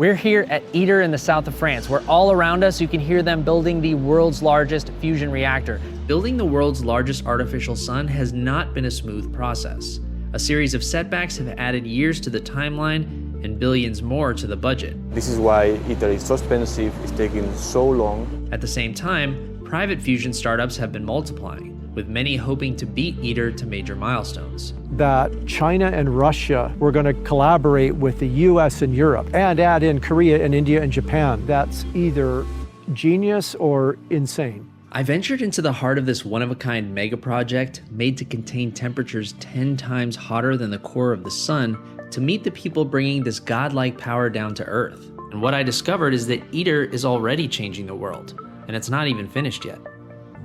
We're here at ITER in the south of France, where all around us you can hear them building the world's largest fusion reactor. Building the world's largest artificial sun has not been a smooth process. A series of setbacks have added years to the timeline and billions more to the budget. This is why ITER is so expensive, it's taking so long. At the same time, private fusion startups have been multiplying, with many hoping to beat ITER to major milestones. That China and Russia were going to collaborate with the US and Europe and add in Korea and India and Japan. That's either genius or insane. I ventured into the heart of this one-of-a-kind mega project made to contain temperatures 10 times hotter than the core of the sun to meet the people bringing this godlike power down to Earth. And what I discovered is that ITER is already changing the world, and it's not even finished yet.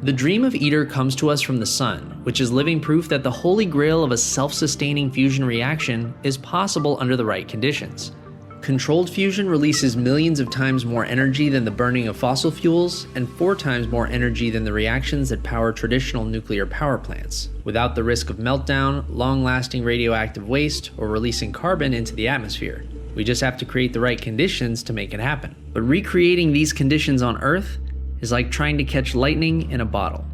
The dream of ITER comes to us from the sun, which is living proof that the holy grail of a self-sustaining fusion reaction is possible under the right conditions. Controlled fusion releases millions of times more energy than the burning of fossil fuels and 4 times more energy than the reactions that power traditional nuclear power plants, without the risk of meltdown, long-lasting radioactive waste, or releasing carbon into the atmosphere. We just have to create the right conditions to make it happen. But recreating these conditions on Earth is like trying to catch lightning in a bottle.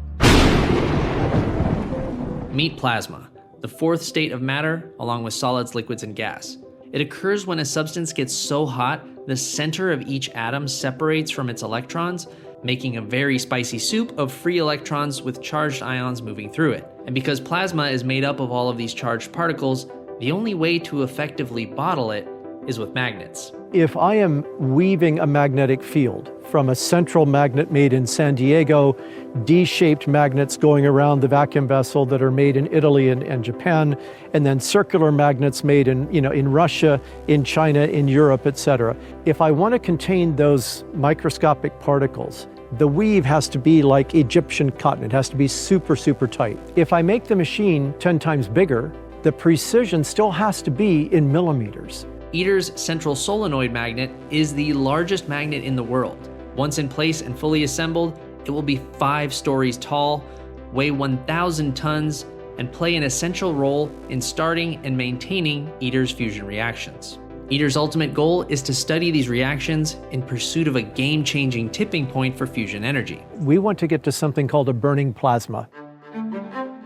Meet plasma, the fourth state of matter, along with solids, liquids, and gas. It occurs when a substance gets so hot, the center of each atom separates from its electrons, making a very spicy soup of free electrons with charged ions moving through it. And because plasma is made up of all of these charged particles, the only way to effectively bottle it is with magnets. If I am weaving a magnetic field from a central magnet made in San Diego, D-shaped magnets going around the vacuum vessel that are made in Italy and Japan, and then circular magnets made in Russia, in China, in Europe, etc. If I want to contain those microscopic particles, the weave has to be like Egyptian cotton. It has to be super, super tight. If I make the machine 10 times bigger, the precision still has to be in millimeters. ITER's central solenoid magnet is the largest magnet in the world. Once in place and fully assembled, it will be 5 stories tall, weigh 1,000 tons, and play an essential role in starting and maintaining ITER's fusion reactions. ITER's ultimate goal is to study these reactions in pursuit of a game-changing tipping point for fusion energy. We want to get to something called a burning plasma.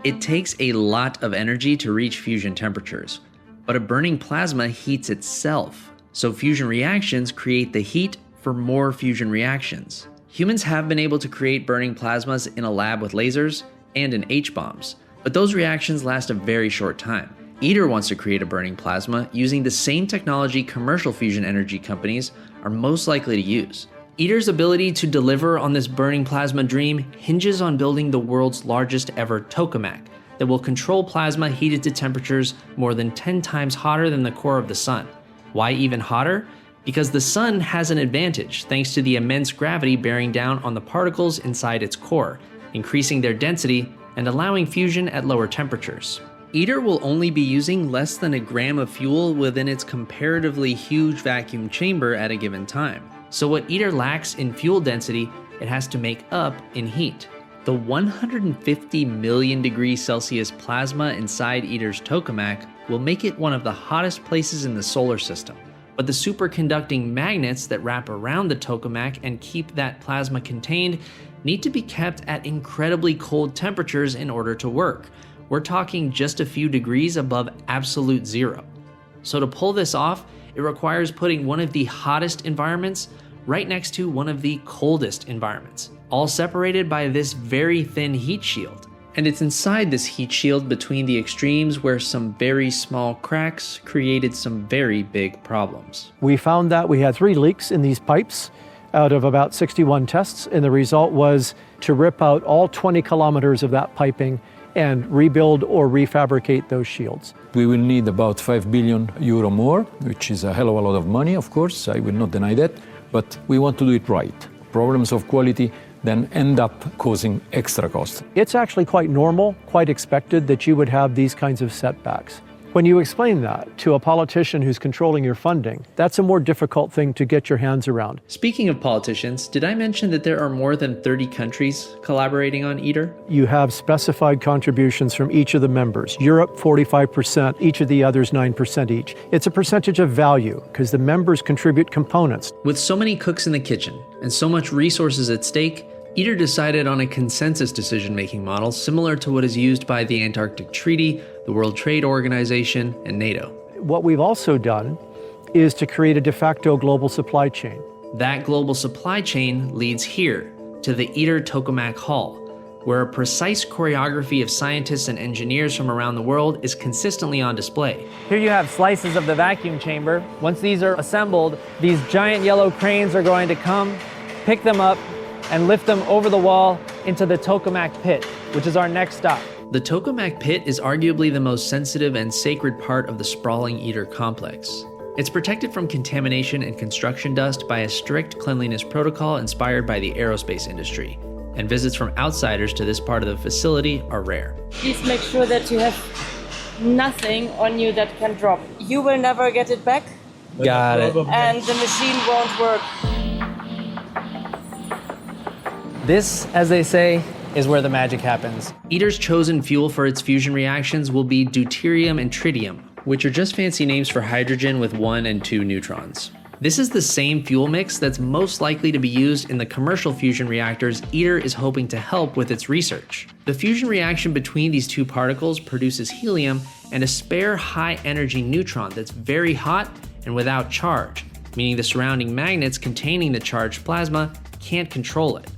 It takes a lot of energy to reach fusion temperatures, but a burning plasma heats itself, so fusion reactions create the heat for more fusion reactions. Humans have been able to create burning plasmas in a lab with lasers and in H-bombs, but those reactions last a very short time. ITER wants to create a burning plasma using the same technology commercial fusion energy companies are most likely to use. ITER's ability to deliver on this burning plasma dream hinges on building the world's largest ever tokamak that will control plasma heated to temperatures more than 10 times hotter than the core of the sun. Why even hotter? Because the sun has an advantage thanks to the immense gravity bearing down on the particles inside its core, increasing their density and allowing fusion at lower temperatures. ITER will only be using less than a gram of fuel within its comparatively huge vacuum chamber at a given time. So what ITER lacks in fuel density, it has to make up in heat. The 150 million degrees Celsius plasma inside ITER's tokamak will make it one of the hottest places in the solar system. But the superconducting magnets that wrap around the tokamak and keep that plasma contained need to be kept at incredibly cold temperatures in order to work. We're talking just a few degrees above absolute zero. So to pull this off, it requires putting one of the hottest environments right next to one of the coldest environments, all separated by this very thin heat shield. And it's inside this heat shield between the extremes where some very small cracks created some very big problems. We found that we had 3 leaks in these pipes out of about 61 tests, and the result was to rip out all 20 kilometers of that piping and rebuild or refabricate those shields. We will need about 5 billion euro more, which is a hell of a lot of money, of course, I will not deny that, but we want to do it right. Problems of quality then end up causing extra costs. It's actually quite normal, quite expected that you would have these kinds of setbacks. When you explain that to a politician who's controlling your funding, that's a more difficult thing to get your hands around. Speaking of politicians, did I mention that there are more than 30 countries collaborating on ITER? You have specified contributions from each of the members. Europe, 45%, each of the others, 9% each. It's a percentage of value because the members contribute components. With so many cooks in the kitchen and so much resources at stake, ITER decided on a consensus decision-making model similar to what is used by the Antarctic Treaty, the World Trade Organization, and NATO. What we've also done is to create a de facto global supply chain. That global supply chain leads here to the ITER Tokamak Hall, where a precise choreography of scientists and engineers from around the world is consistently on display. Here you have slices of the vacuum chamber. Once these are assembled, these giant yellow cranes are going to come, pick them up, and lift them over the wall into the Tokamak pit, which is our next stop. The Tokamak pit is arguably the most sensitive and sacred part of the sprawling ITER complex. It's protected from contamination and construction dust by a strict cleanliness protocol inspired by the aerospace industry, and visits from outsiders to this part of the facility are rare. Please make sure that you have nothing on you that can drop. You will never get it back. Got it. And the machine won't work. This, as they say, is where the magic happens. ITER's chosen fuel for its fusion reactions will be deuterium and tritium, which are just fancy names for hydrogen with 1 and 2 neutrons. This is the same fuel mix that's most likely to be used in the commercial fusion reactors ITER is hoping to help with its research. The fusion reaction between these two particles produces helium and a spare high-energy neutron that's very hot and without charge, meaning the surrounding magnets containing the charged plasma can't control it.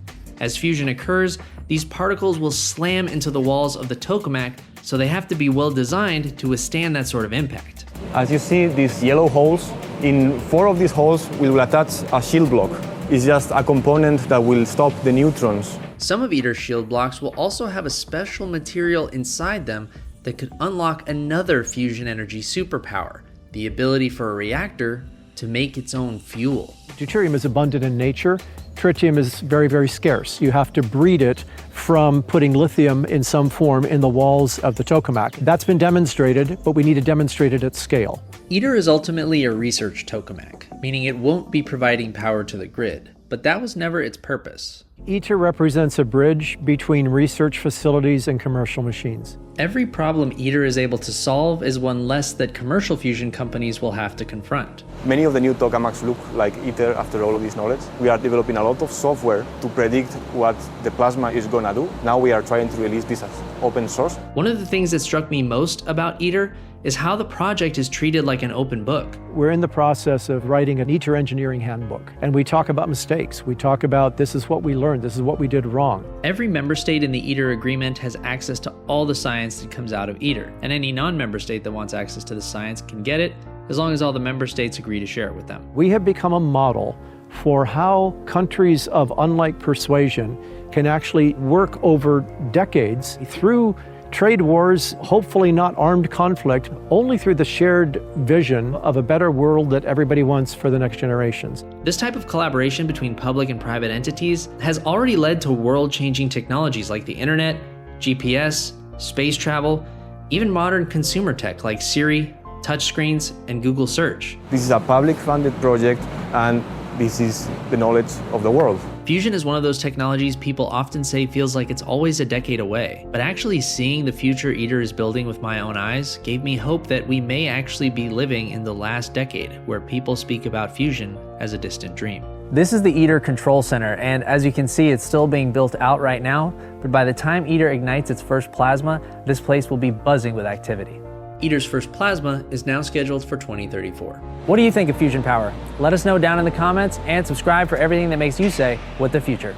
As fusion occurs, these particles will slam into the walls of the tokamak, so they have to be well designed to withstand that sort of impact. As you see, these yellow holes, in 4 of these holes we will attach a shield block. It's just a component that will stop the neutrons. Some of ITER's shield blocks will also have a special material inside them that could unlock another fusion energy superpower, the ability for a reactor to make its own fuel. Deuterium is abundant in nature. Tritium is very, very scarce. You have to breed it from putting lithium in some form in the walls of the tokamak. That's been demonstrated, but we need to demonstrate it at scale. ITER is ultimately a research tokamak, meaning it won't be providing power to the grid, but that was never its purpose. ITER represents a bridge between research facilities and commercial machines. Every problem ITER is able to solve is one less that commercial fusion companies will have to confront. Many of the new tokamaks look like ITER after all of this knowledge. We are developing a lot of software to predict what the plasma is going to do. Now we are trying to release this as open source. One of the things that struck me most about ITER is how the project is treated like an open book. We're in the process of writing an ITER engineering handbook, and we talk about mistakes. We talk about this is what we learned, this is what we did wrong. Every member state in the ITER agreement has access to all the science that comes out of ITER, and any non-member state that wants access to the science can get it, as long as all the member states agree to share it with them. We have become a model for how countries of unlike persuasion can actually work over decades through trade wars, hopefully not armed conflict, only through the shared vision of a better world that everybody wants for the next generations. This type of collaboration between public and private entities has already led to world-changing technologies like the internet, GPS, space travel, even modern consumer tech like Siri, touchscreens, and Google Search. This is a public-funded project, and this is the knowledge of the world. Fusion is one of those technologies people often say feels like it's always a decade away, but actually seeing the future ITER is building with my own eyes gave me hope that we may actually be living in the last decade where people speak about fusion as a distant dream. This is the ITER Control Center, and as you can see, it's still being built out right now, but by the time ITER ignites its first plasma, this place will be buzzing with activity. ITER's first plasma is now scheduled for 2034. What do you think of fusion power? Let us know down in the comments and subscribe for everything that makes you say, what the future.